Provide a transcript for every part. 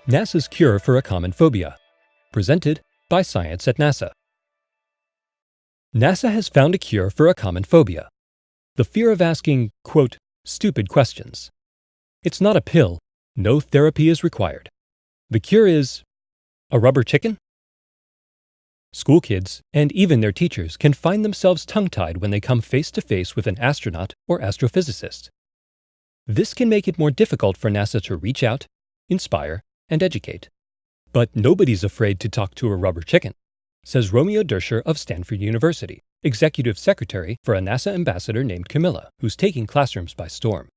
NASA's Cure for a Common Phobia, presented by Science at NASA. NASA has found a cure for a common phobia, the fear of asking, quote, stupid questions. It's not a pill, no therapy is required. The cure is a rubber chicken? School kids, and even their teachers, can find themselves tongue-tied when they come face-to-face with an astronaut or astrophysicist. This can make it more difficult for NASA to reach out, inspire, and educate. But nobody's afraid to talk to a rubber chicken, says Romeo Dersher of Stanford University, executive secretary for a NASA ambassador named Camilla, who's taking classrooms by storm.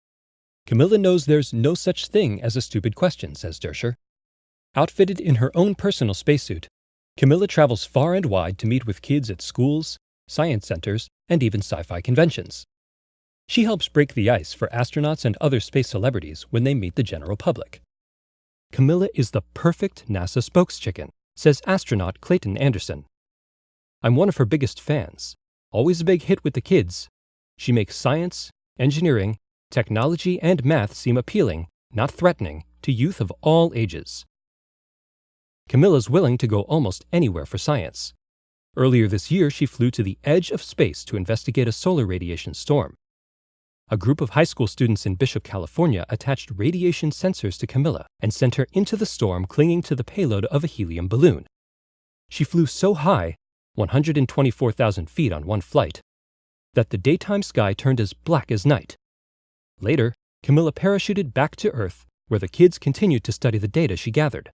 Camilla knows there's no such thing as a stupid question, says Dersher. Outfitted in her own personal spacesuit, Camilla travels far and wide to meet with kids at schools, science centers, and even sci-fi conventions. She helps break the ice for astronauts and other space celebrities when they meet the general public. Camilla is the perfect NASA spokeschicken, says astronaut Clayton Anderson. I'm one of her biggest fans. Always a big hit with the kids. She makes science, engineering, technology, and math seem appealing, not threatening, to youth of all ages. Camilla's willing to go almost anywhere for science. Earlier this year, she flew to the edge of space to investigate a solar radiation storm. A group of high school students in Bishop, California attached radiation sensors to Camilla and sent her into the storm clinging to the payload of a helium balloon. She flew so high, 124,000 feet on one flight, that the daytime sky turned as black as night. Later, Camilla parachuted back to Earth, where the kids continued to study the data she gathered.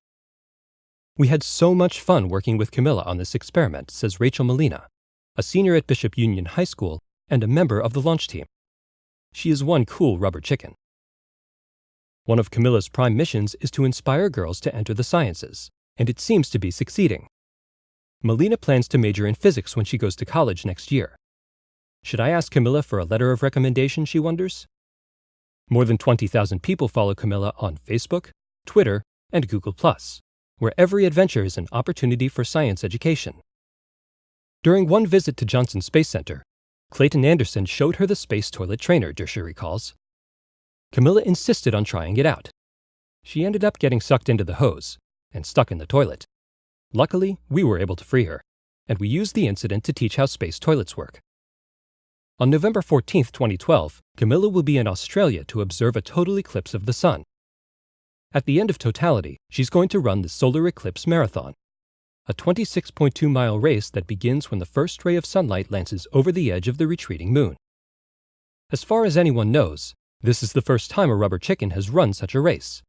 We had so much fun working with Camilla on this experiment, says Rachel Molina, a senior at Bishop Union High School and a member of the launch team. She is one cool rubber chicken. One of Camilla's prime missions is to inspire girls to enter the sciences, and it seems to be succeeding. Molina plans to major in physics when she goes to college next year. Should I ask Camilla for a letter of recommendation, she wonders? More than 20,000 people follow Camilla on Facebook, Twitter, and Google+, where every adventure is an opportunity for science education. During one visit to Johnson Space Center, Clayton Anderson showed her the space toilet trainer, Dersher recalls. Camilla insisted on trying it out. She ended up getting sucked into the hose and stuck in the toilet. Luckily, we were able to free her, and we used the incident to teach how space toilets work. On November 14, 2012, Camilla will be in Australia to observe a total eclipse of the sun. At the end of totality, she's going to run the Solar Eclipse Marathon, a 26.2-mile race that begins when the first ray of sunlight lances over the edge of the retreating moon. As far as anyone knows, this is the first time a rubber chicken has run such a race.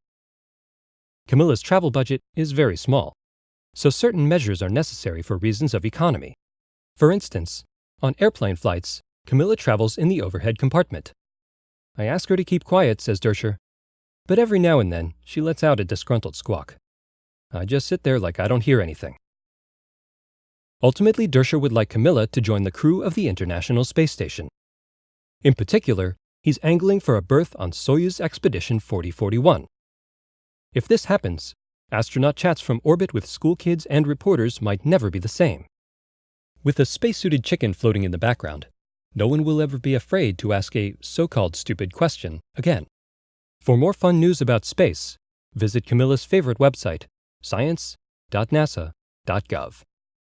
Camilla's travel budget is very small, so certain measures are necessary for reasons of economy. For instance, on airplane flights, Camilla travels in the overhead compartment. I ask her to keep quiet, says Dersher, but every now and then she lets out a disgruntled squawk. I just sit there like I don't hear anything. Ultimately, Dersher would like Camilla to join the crew of the International Space Station. In particular, he's angling for a berth on Soyuz Expedition 4041. If this happens, astronaut chats from orbit with school kids and reporters might never be the same. With a spacesuited chicken floating in the background, no one will ever be afraid to ask a so-called stupid question again. For more fun news about space, visit Camilla's favorite website, science.nasa.gov.